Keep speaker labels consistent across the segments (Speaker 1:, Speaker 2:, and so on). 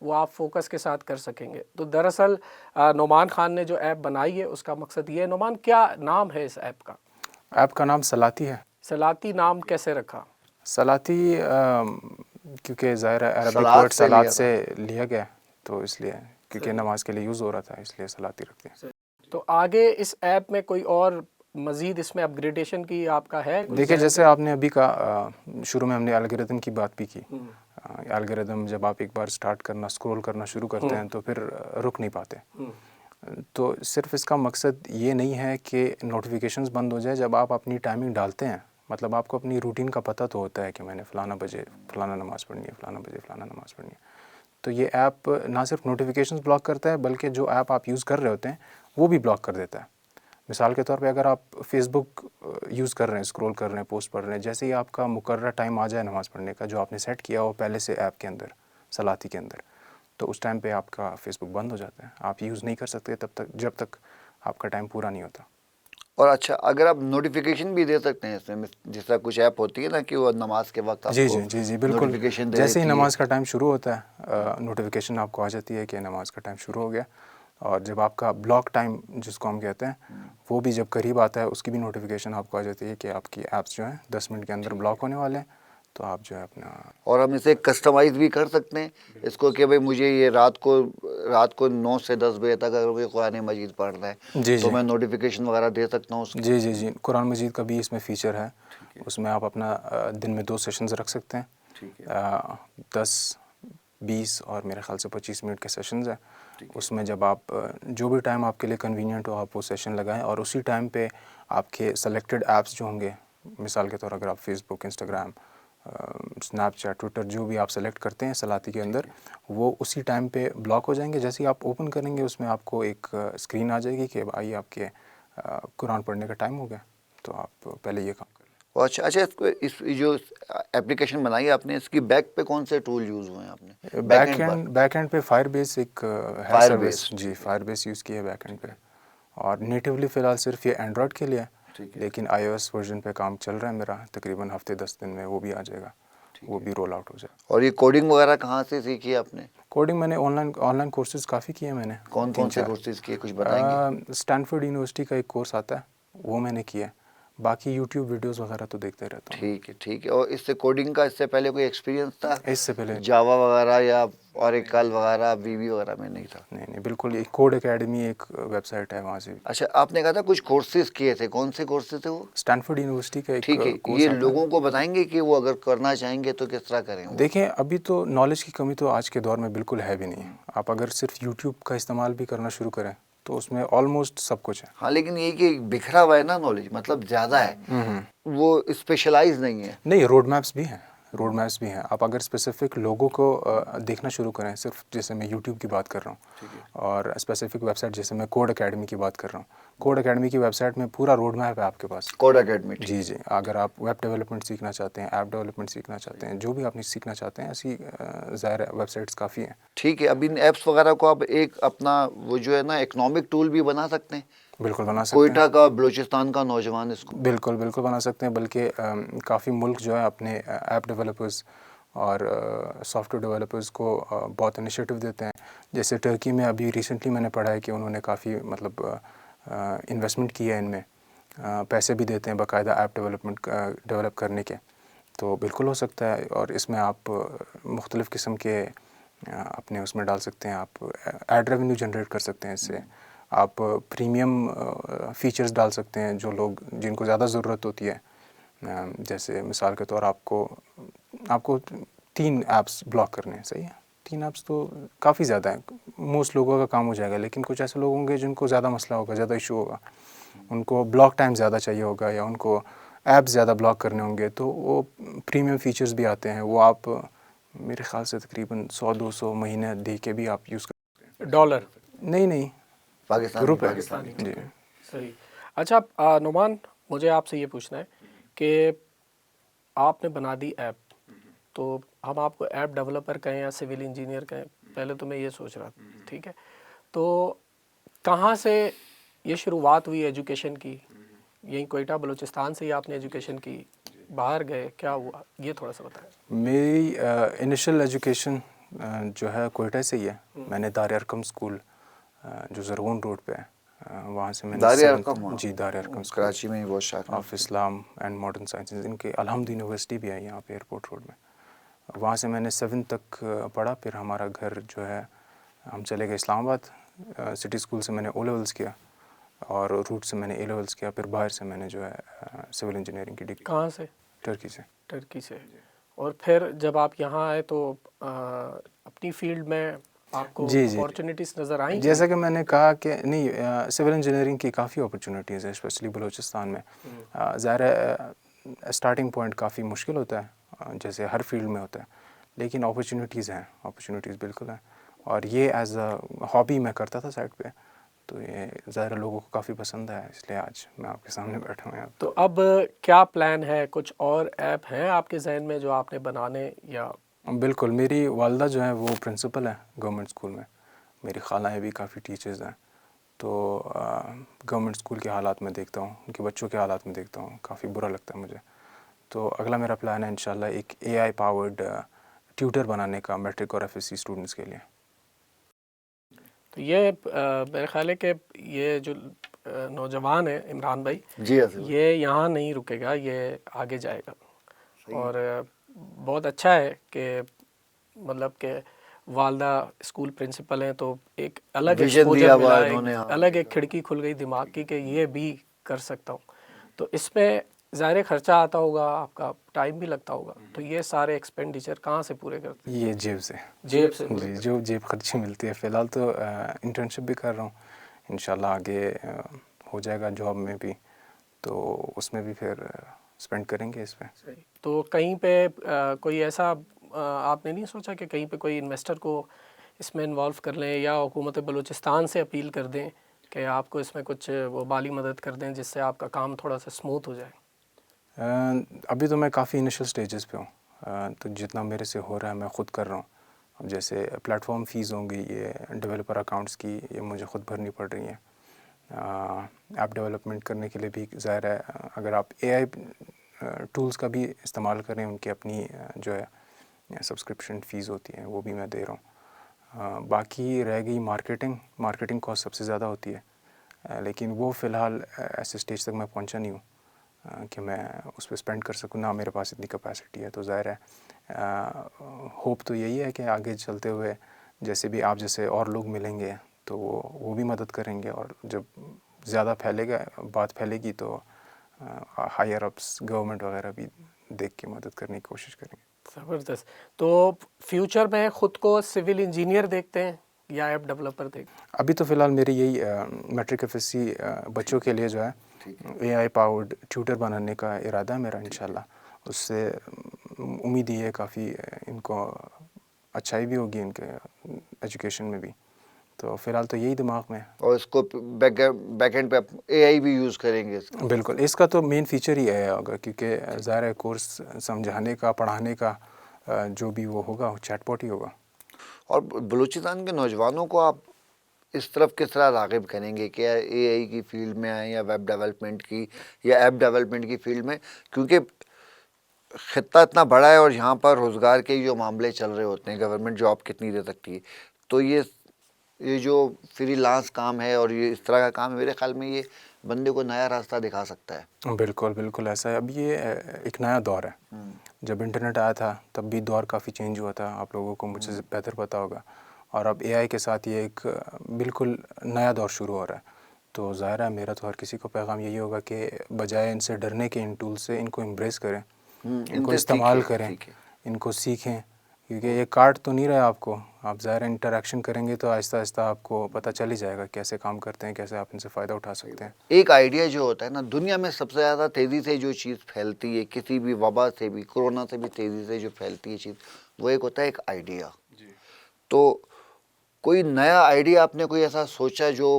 Speaker 1: وہ آپ فوکس کے ساتھ کر سکیں گے. تو دراصل نعمان خان نے جو ایپ بنائی ہے اس کا مقصد یہ ہے. نعمان, کیا نام ہے اس ایپ کا؟
Speaker 2: ایپ کا نام سلاتی ہے.
Speaker 1: سلاتی نام کیسے رکھا؟
Speaker 2: سلاتی کیونکہ ظاہر ہے عربک
Speaker 3: سلاد
Speaker 2: ورڈ
Speaker 3: سے
Speaker 2: سلاد
Speaker 3: لیا
Speaker 2: سے لیا گیا تو اس لیے کیونکہ نماز کے لیے یوز ہو رہا تھا اس لیے سلاتی رکھتے ہیں.
Speaker 1: تو آگے اس ایپ میں کوئی اور مزید اس میں اپ گریڈیشن کی آپ کا ہے؟
Speaker 2: دیکھیں جیسے آپ نے ابھی کہا شروع میں ہم نے الگوریتم کی بات بھی کی. الگوریتم جب آپ ایک بار سٹارٹ کرنا اسکرول کرنا شروع کرتے ہیں تو پھر رک نہیں پاتے. تو صرف اس کا مقصد یہ نہیں ہے کہ نوٹیفیکیشنز بند ہو جائے جب آپ اپنی ٹائمنگ ڈالتے ہیں. مطلب آپ کو اپنی روٹین کا پتہ تو ہوتا ہے کہ میں نے فلانا بجے فلانا نماز پڑھنی ہے، فلانا بجے فلانا نماز پڑھنی ہے. تو یہ ایپ نہ صرف نوٹیفیکیشنز بلاک کرتا ہے بلکہ جو ایپ آپ یوز کر رہے ہوتے ہیں وہ بھی بلاک کر دیتا ہے. مثال کے طور پہ اگر آپ فیس بک یوز کر رہے ہیں، اسکرول کر رہے ہیں، پوسٹ پڑھ رہے ہیں، جیسے ہی آپ کا مقررہ ٹائم آ جائے نماز پڑھنے کا جو آپ نے سیٹ کیا ہو پہلے سے ایپ کے اندر سلاتی کے اندر، تو اس ٹائم پہ آپ کا فیس بک بند ہو جاتا ہے. آپ یوز نہیں کر سکتے تب تک جب تک آپ کا ٹائم پورا نہیں ہوتا.
Speaker 3: اور اچھا اگر آپ نوٹیفیکیشن بھی دے سکتے ہیں اس میں، جس طرح کچھ ایپ ہوتی ہے نا کہ وہ نماز کے وقت آپ
Speaker 2: جی
Speaker 3: کو
Speaker 2: جی جی جی بالکل.
Speaker 3: نوٹیفیکیشن دے
Speaker 2: جیسے ہی
Speaker 3: دیتی ہے.
Speaker 2: نماز کا ٹائم شروع ہوتا ہے نوٹیفیکیشن آپ کو آ جاتی ہے کہ نماز کا ٹائم شروع ہو گیا. اور جب آپ کا بلاک ٹائم جس کو ہم کہتے ہیں وہ بھی جب قریب آتا ہے اس کی بھی نوٹیفیکیشن آپ کو آ جاتی ہے کہ آپ کی ایپس جو ہیں 10 منٹ کے اندر بلاک ہونے والے ہیں. تو آپ جو ہے اپنا
Speaker 3: اور ہم اسے کسٹمائز بھی کر سکتے ہیں اس کو کہ بھئی مجھے یہ رات کو 9 سے 10 بجے تک اگر کوئی قرآن مجید پڑھنا ہے
Speaker 2: جی
Speaker 3: تو
Speaker 2: جی
Speaker 3: میں نوٹیفیکیشن وغیرہ دے سکتا ہوں اس کی.
Speaker 2: جی جی جی قرآن مجید کا بھی اس میں فیچر ہے. اس میں آپ اپنا دن میں 2 سیشنز رکھ سکتے ہیں. 10 20 اور میرے خیال سے 25 منٹ کے سیشنز ہیں. اس میں جب آپ جو بھی ٹائم آپ کے لیے کنوینئنٹ ہو آپ وہ سیشن لگائیں اور اسی ٹائم پہ آپ کے سلیکٹڈ ایپس جو ہوں گے، مثال کے طور اگر آپ فیس بک، انسٹاگرام، اسنیپ چیٹ، ٹویٹر جو بھی آپ سلیکٹ کرتے ہیں سلاتی کے اندر وہ اسی ٹائم پہ بلاک ہو جائیں گے. جیسے ہی آپ اوپن کریں گے اس میں آپ کو ایک اسکرین آ جائے گی کہ بھائی آپ کے قرآن پڑھنے کا ٹائم ہو گیا. تو آپ پہلے یہ کام کر لیں.
Speaker 3: اچھا اس جو اپلیکیشن بنائی ہے آپ نے، اس کی بیک پہ کون سے ٹول یوز ہوئے ہیں آپ نے؟
Speaker 2: بیک اینڈ پہ فائر بیس ایک ہے
Speaker 3: فائر
Speaker 2: سروس.
Speaker 3: بیس.
Speaker 2: جی فائر بیس یوز کی ہے بیک اینڈ پہ. اور نیٹیولی فی الحال صرف یہ اینڈرائڈ کے لیے ہے، لیکن آئی او ایس ورژن پہ کام چل رہا ہے میرا. تقریباً ہفتے 10 دن میں وہ بھی آ جائے گا، وہ بھی رول آؤٹ ہو جائے گا.
Speaker 3: اور یہ کوڈنگ وغیرہ کہاں سے سیکھی آپ نے؟
Speaker 2: کوڈنگ میں نے آن لائن کورسز کافی کیے میں نے.
Speaker 3: کون سے کورسز کیے کچھ بتائیں گے؟
Speaker 2: اسٹینفورڈ یونیورسٹی کا ایک کورس آتا ہے وہ میں نے کیا ہے. باقی یوٹیوب ویڈیوز وغیرہ تو دیکھتے رہتا ہوں.
Speaker 3: ٹھیک ہے. اور اس سے کوڈنگ کا اس سے پہلے کوئی ایکسپیرینس تھا؟
Speaker 2: اس سے پہلے
Speaker 3: جاوا وغیرہ یا اوریکل وغیرہ وی وغیرہ میں نہیں تھا؟
Speaker 2: نہیں بالکل. ایک کوڈ اکیڈمی ایک ویب سائٹ ہے وہاں سے.
Speaker 3: اچھا آپ نے کہا تھا کچھ کورسز کیے تھے، کون سے کورسز تھے وہ؟
Speaker 2: اسٹینفورڈ یونیورسٹی کا ایک
Speaker 3: ٹھیک ہے.
Speaker 2: کورس
Speaker 3: یہ
Speaker 2: آتا ہے.
Speaker 3: لوگوں کو بتائیں گے کہ وہ اگر کرنا چاہیں گے تو کس طرح کریں وہ؟
Speaker 2: دیکھیں ابھی تو نالج کی کمی تو آج کے دور میں بالکل ہے بھی نہیں. آپ اگر صرف یوٹیوب کا استعمال بھی کرنا شروع کریں تو اس میں آلموسٹ سب کچھ ہے.
Speaker 3: ہاں لیکن یہ کہ بکھرا ہوا ہے نا نالج، مطلب زیادہ ہے، وہ اسپیشلائز نہیں ہے.
Speaker 2: نہیں روڈ میپس بھی ہیں. آپ اگر اسپیسیفک لوگوں کو دیکھنا شروع کریں، صرف جیسے میں یوٹیوب کی بات کر رہا ہوں اور اسپیسیفک ویب سائٹ جیسے میں کوڈ اکیڈمی کی بات کر رہا ہوں. کوڈ اکیڈمی کی ویب سائٹ میں پورا روڈ میپ ہے آپ کے پاس.
Speaker 3: Code academy.
Speaker 2: جی جی. اگر آپ ویب ڈیولپمنٹ سیکھنا چاہتے ہیں، ایپ ڈیولپمنٹ سیکھنا چاہتے ہیں، جو بھی آپ سیکھنا چاہتے ہیں، ایسی ظاہر ویب سائٹس کافی ہیں.
Speaker 3: ٹھیک ہے. اب ان ایپس وغیرہ کو آپ ایک اپنا وہ جو ہے نا اکنامک ٹول بھی بنا سکتے ہیں.
Speaker 2: بالکل بنا سکتے ہیں.
Speaker 3: کوئٹہ کا، بلوچستان کا نوجوان اس کو
Speaker 2: بالکل بنا سکتے ہیں. بلکہ کافی ملک جو ہے اپنے ایپ ڈیولپرز اور سافٹ ویئر ڈیولپرز کو بہت انیشیٹو دیتے ہیں. جیسے ٹرکی میں ابھی ریسنٹلی میں نے پڑھا ہے کہ انہوں نے کافی مطلب انویسٹمنٹ کی ہے ان میں، پیسے بھی دیتے ہیں باقاعدہ ایپ ڈیولپ کرنے کے. تو بالکل ہو سکتا ہے. اور اس میں آپ مختلف قسم کے اپنے اس میں ڈال سکتے ہیں. آپ ایڈ ریونیو جنریٹ کر سکتے ہیں اس سے. آپ پریمیم فیچرز ڈال سکتے ہیں جو لوگ جن کو زیادہ ضرورت ہوتی ہے. جیسے مثال کے طور آپ کو 3 ایپس بلاک کرنے ہیں. صحیح ہے. 3 ایپس تو کافی زیادہ ہیں، موسٹ لوگوں کا کام ہو جائے گا. لیکن کچھ ایسے لوگ ہوں گے جن کو زیادہ مسئلہ ہوگا، زیادہ ایشو ہوگا، ان کو بلاک ٹائم زیادہ چاہیے ہوگا یا ان کو ایپ زیادہ بلاک کرنے ہوں گے. تو وہ پریمیم فیچرز بھی آتے ہیں، وہ آپ میرے خیال سے تقریباً 100-200 مہینے دے کے بھی آپ یوز کر سکتے ہیں.
Speaker 1: ڈالر؟
Speaker 2: نہیں روپے. جی
Speaker 1: صحیح. اچھا نعمان، مجھے آپ سے یہ پوچھنا ہے کہ آپ نے بنا دی ایپ، تو ہم آپ کو ایپ ڈیولپر کہیں یا سول انجینئر کہیں، پہلے تو میں یہ سوچ رہا تھا. ٹھیک ہے. تو کہاں سے یہ شروعات ہوئی ایجوکیشن کی؟ یہیں کوئٹہ بلوچستان سے ہی آپ نے ایجوکیشن کی؟ باہر گئے؟ کیا ہوا یہ تھوڑا سا بتائیں.
Speaker 2: میری انیشل ایجوکیشن جو ہے کوئٹہ سے ہی ہے. میں نے دار ارقم اسکول جو زرغون روڈ پہ ہے وہاں سے میں نے
Speaker 3: دار
Speaker 2: 7th
Speaker 3: ارقم،
Speaker 2: جی دار ارقم
Speaker 3: کراچی میں ہی بہت شاخ
Speaker 2: of Islam and modern sciences, ان کے الحمد یونیورسٹی بھی ہے یہاں پہ ایئرپورٹ روڈ میں. وہاں سے میں نے 7th تک پڑھا. پھر ہمارا گھر جو ہے ہم چلے گئے اسلام آباد. سٹی اسکول سے میں نے او لیولس کیا اور روٹ سے میں نے اے لیولس کیا. پھر باہر سے میں نے جو ہے سول انجینئرنگ کی ڈگری.
Speaker 1: کہاں سے؟
Speaker 2: ٹرکی سے.
Speaker 1: ٹرکی سے. اور پھر جب آپ یہاں آئے تو اپنی فیلڈ میں آپ کو
Speaker 2: جی
Speaker 1: اپارچونیٹیز نظر آئیں؟
Speaker 2: جیسا کہ میں نے کہا کہ نہیں، سول انجینئرنگ کی کافی اپرچونیٹیز ہیں اسپیشلی بلوچستان میں. ظاہر ہے اسٹارٹنگ پوائنٹ کافی مشکل ہوتا ہے جیسے ہر فیلڈ میں ہوتا ہے، لیکن اپرچونیٹیز ہیں، اپرچونیٹیز بالکل ہیں. اور یہ ایز اے ہابی میں کرتا تھا سائڈ پہ، تو یہ ظاہر لوگوں کو کافی پسند ہے، اس لیے آج میں آپ کے سامنے بیٹھا ہوں یہاں.
Speaker 1: تو اب کیا پلان ہے؟ کچھ اور ایپ ہیں آپ کے ذہن میں جو آپ نے بنانے یا؟
Speaker 2: بالکل. میری والدہ جو ہے وہ پرنسپل ہے گورنمنٹ اسکول میں. میری خالائیں بھی کافی ٹیچرز ہیں، تو گورنمنٹ اسکول کے حالات میں دیکھتا ہوں، ان کے بچوں کے حالات میں دیکھتا ہوں، کافی برا لگتا ہے مجھے. تو اگلا میرا پلان ہے انشاءاللہ ایک اے آئی پاورڈ ٹیوٹر بنانے کا میٹرک اور ایف ایس سی اسٹوڈنٹس کے لیے.
Speaker 1: تو یہ میرے خیال ہے کہ یہ جو نوجوان ہے عمران بھائی،
Speaker 3: جی آصف بھائی،
Speaker 1: یہ یہاں نہیں رکے گا، یہ آگے جائے گا. اور بہت اچھا ہے کہ مطلب کہ والدہ اسکول پرنسپل ہیں تو ایک الگ
Speaker 3: ویژن
Speaker 1: ایکسپوجر
Speaker 3: دیا ہوا
Speaker 1: ملا،
Speaker 3: انہوں نے.
Speaker 1: ایک الگ ایک کھڑکی کھل گئی دماغ کی کہ یہ بھی کر سکتا ہوں. تو اس میں ظاہر خرچہ آتا ہوگا، آپ کا ٹائم بھی لگتا ہوگا، تو یہ سارے ایکسپینڈیچر کہاں سے پورے کرتے ہیں؟
Speaker 2: یہ جیب سے.
Speaker 1: جیب سے.
Speaker 2: جی، جو جیب خرچی ملتی ہے. فی الحال تو انٹرنشپ بھی کر رہا ہوں، انشاءاللہ آگے ہو جائے گا جاب میں بھی، تو اس میں بھی پھر اسپینڈ کریں گے اس پہ.
Speaker 1: تو کہیں پہ کوئی ایسا آپ نے نہیں سوچا کہ کہیں پہ کوئی انویسٹر کو اس میں انوالو کر لیں یا حکومت بلوچستان سے اپیل کر دیں کہ آپ کو اس میں کچھ وہ مالی مدد کر دیں جس سے آپ کا کام تھوڑا سا اسموتھ ہو جائے؟
Speaker 2: ابھی تو میں کافی انیشل سٹیجز پہ ہوں، تو جتنا میرے سے ہو رہا ہے میں خود کر رہا ہوں. اب جیسے پلیٹ فارم فیس ہوں گی، یہ ڈیولپر اکاؤنٹس کی، یہ مجھے خود بھرنی پڑ رہی ہیں. ایپ ڈیولپمنٹ کرنے کے لیے بھی ظاہر ہے اگر آپ اے آئی ٹولز کا بھی استعمال کریں، ان کی اپنی جو ہے سبسکرپشن فیس ہوتی ہیں وہ بھی میں دے رہا ہوں. باقی رہ گئی مارکیٹنگ کاسٹ سب سے زیادہ ہوتی ہے، لیکن وہ فی الحال ایسے اسٹیج تک میں پہنچا نہیں ہوں کہ میں اس پہ اسپینڈ کر سکوں، نہ میرے پاس اتنی کیپیسٹی ہے. تو ظاہر ہے ہوپ تو یہی ہے کہ آگے چلتے ہوئے جیسے بھی آپ جیسے اور لوگ ملیں گے تو وہ بھی مدد کریں گے، اور جب زیادہ بات پھیلے گی تو ہائر اپس گورنمنٹ وغیرہ بھی دیکھ کے مدد کرنے کی کوشش کریں گے.
Speaker 1: زبردست. تو فیوچر میں خود کو سول انجینئر دیکھتے ہیں یا ایپ ڈیولپر دیکھتے ہیں؟
Speaker 2: ابھی تو فی الحال میری یہی میٹرک ایف ایس سی بچوں کے لیے جو ہے اے آئی پاورڈ ٹیوٹر بنانے کا ارادہ ہے میرا انشاءاللہ. اس سے امید یہ ہے کافی ان کو اچھائی بھی ہوگی ان کے ایجوکیشن میں بھی. تو فی الحال تو یہی دماغ میں ہے.
Speaker 3: اور اس کو بیک اینڈ پہ اے آئی بھی یوز کریں گے.
Speaker 2: بالکل، اس کا تو مین فیچر ہی ہے ہوگا، کیونکہ ظاہر ہے کورس سمجھانے کا پڑھانے کا جو بھی وہ ہوگا چیٹ باٹ ہی ہوگا.
Speaker 3: اور بلوچستان کے نوجوانوں کو آپ اس طرف کس طرح راغب کریں گے کہ اے آئی کی فیلڈ میں آئیں یا ویب ڈیولپمنٹ کی یا ایپ ڈیولپمنٹ کی فیلڈ میں؟ کیونکہ خطہ اتنا بڑا ہے اور یہاں پر روزگار کے جو معاملے چل رہے ہوتے ہیں، گورنمنٹ جاب کتنی دے سکتی ہے، تو یہ جو فری لانس کام ہے اور یہ اس طرح کا کام ہے، میرے خیال میں یہ بندے کو نیا راستہ دکھا سکتا ہے.
Speaker 2: بالکل ایسا ہے. اب یہ ایک نیا دور ہے. جب انٹرنیٹ آیا تھا تب بھی دور کافی چینج ہوا تھا، آپ لوگوں کو مجھ سے بہتر پتہ ہوگا. اور اب اے آئی کے ساتھ یہ ایک بالکل نیا دور شروع ہو رہا ہے. تو ظاہر ہے میرا تو ہر کسی کو پیغام یہی ہوگا کہ بجائے ان سے ڈرنے کے، ان ٹول سے ان کو امبریس کریں، ان کو استعمال کریں، ان کو سیکھیں. کیونکہ یہ کاٹ تو نہیں رہا آپ کو، آپ ظاہر انٹریکشن کریں گے تو آہستہ آہستہ آپ کو پتہ چل ہی جائے گا کیسے کام کرتے ہیں، کیسے آپ ان سے فائدہ اٹھا سکتے ہیں.
Speaker 3: ایک آئیڈیا جو ہوتا ہے نا، دنیا میں سب سے زیادہ تیزی سے جو چیز پھیلتی ہے، کسی بھی وبا سے بھی، کورونا سے بھی تیزی سے جو پھیلتی ہے چیز، وہ ایک ہوتا ہے ایک آئیڈیا. تو کوئی نیا آئیڈیا آپ نے کوئی ایسا سوچا جو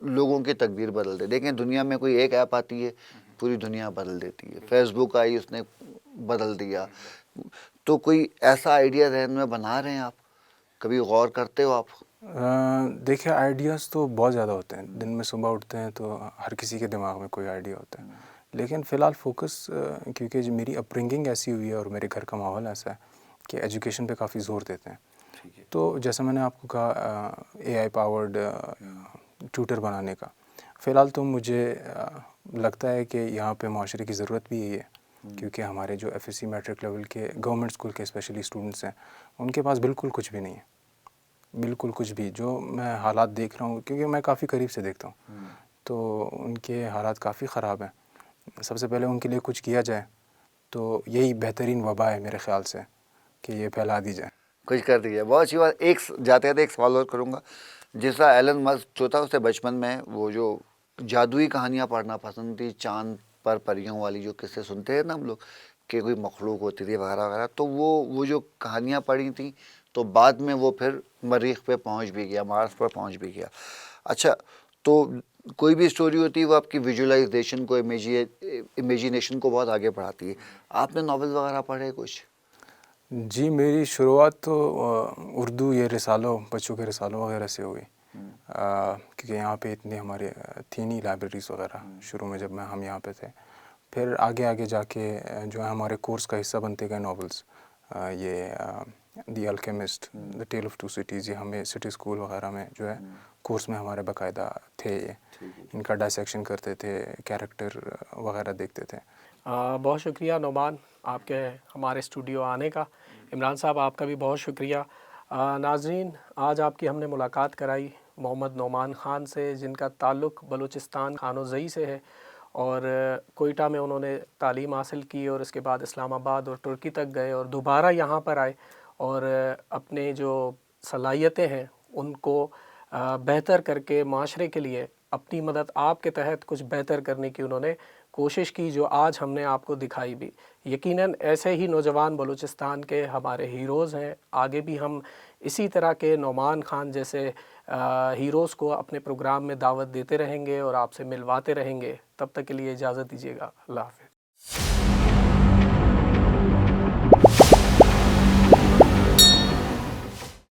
Speaker 3: لوگوں کی تقدیر بدل دے؟ دیکھیں دنیا میں کوئی ایک ایپ آتی ہے پوری دنیا بدل دیتی ہے. فیس بک آئی، اس نے بدل دیا. تو کوئی ایسا آئیڈیا ذہن میں بنا رہے ہیں آپ؟ کبھی غور کرتے ہو آپ؟
Speaker 2: دیکھیں آئیڈیاز تو بہت زیادہ ہوتے ہیں. دن میں صبح اٹھتے ہیں تو ہر کسی کے دماغ میں کوئی آئیڈیا ہوتا ہے. لیکن فی الحال فوکس، کیونکہ میری اپ برنگنگ ایسی ہوئی ہے اور میرے گھر کا ماحول ایسا ہے کہ ایجوکیشن پہ کافی زور دیتے ہیں. تو جیسا میں نے آپ کو کہا اے آئی پاورڈ ٹیوٹر بنانے کا، فی الحال تو مجھے لگتا ہے کہ یہاں پہ معاشرے کی ضرورت بھی یہی ہے، کیونکہ ہمارے جو F S C matric level کے گورنمنٹ اسکول کے اسپیشلی اسٹوڈنٹس ہیں ان کے پاس بالکل کچھ بھی نہیں ہے، بالکل کچھ بھی. جو میں حالات دیکھ رہا ہوں کیونکہ میں کافی قریب سے دیکھتا ہوں، تو ان کے حالات کافی خراب ہیں. سب سے پہلے ان کے لیے کچھ کیا جائے تو یہی بہترین وبا ہے میرے خیال سے کہ یہ پھیلا دی جائے.
Speaker 3: کچھ کر دیجیے. بہت اچھی بات. ایک جاتے جاتے ایک سوال اور کروں گا. جس طرح ایلن مسک جو تھا اسے بچپن میں وہ جو جادوئی کہانیاں پڑھنا پسند تھی، چاند پر پریوں والی جو قصے سنتے ہیں نا ہم لوگ کہ کوئی مخلوق ہوتی تھی وغیرہ وغیرہ، تو وہ جو کہانیاں پڑھی تھیں تو بعد میں وہ پھر مریخ پہ پہنچ بھی گیا، مارس پر پہنچ بھی گیا. اچھا، تو کوئی بھی اسٹوری ہوتی ہے وہ آپ کی ویژولائزیشن کو، امیجینیشن کو بہت آگے بڑھاتی ہے. آپ نے ناول وغیرہ پڑھے کچھ؟
Speaker 2: جی، میری شروعات تو اردو یہ رسالوں، بچوں کے رسالوں وغیرہ سے ہوئی، کیونکہ یہاں پہ اتنے ہمارے تھی نہیں لائبریریز وغیرہ شروع میں جب ہم یہاں پہ تھے. پھر آگے جا کے جو ہے ہمارے کورس کا حصہ بنتے گئے ناولس، یہ the Alchemist, the tale of two cities, یہ ہمیں سٹی اسکول وغیرہ میں جو ہے کورس میں ہمارے باقاعدہ تھے. یہ ان کا ڈائسیکشن کرتے تھے، کیریکٹر وغیرہ دیکھتے تھے.
Speaker 1: بہت شکریہ نعمان آپ کے ہمارے اسٹوڈیو آنے کا. عمران صاحب آپ کا بھی بہت شکریہ. ناظرین، آج آپ کی ہم نے ملاقات کرائی محمد نعمان خان سے، جن کا تعلق بلوچستان خانو زئی سے ہے، اور کوئٹہ میں انہوں نے تعلیم حاصل کی اور اس کے بعد اسلام آباد اور ترکی تک گئے اور دوبارہ یہاں پر آئے اور اپنے جو صلاحیتیں ہیں ان کو بہتر کر کے معاشرے کے لیے اپنی مدد آپ کے تحت کچھ بہتر کرنے کی انہوں نے کوشش کی، جو آج ہم نے آپ کو دکھائی بھی. یقیناً ایسے ہی نوجوان بلوچستان کے ہمارے ہیروز ہیں. آگے بھی ہم اسی طرح کے نعمان خان جیسے ہیروز کو اپنے پروگرام میں دعوت دیتے رہیں گے اور آپ سے ملواتے رہیں گے. تب تک کے لیے اجازت دیجیے گا. اللہ حافظ.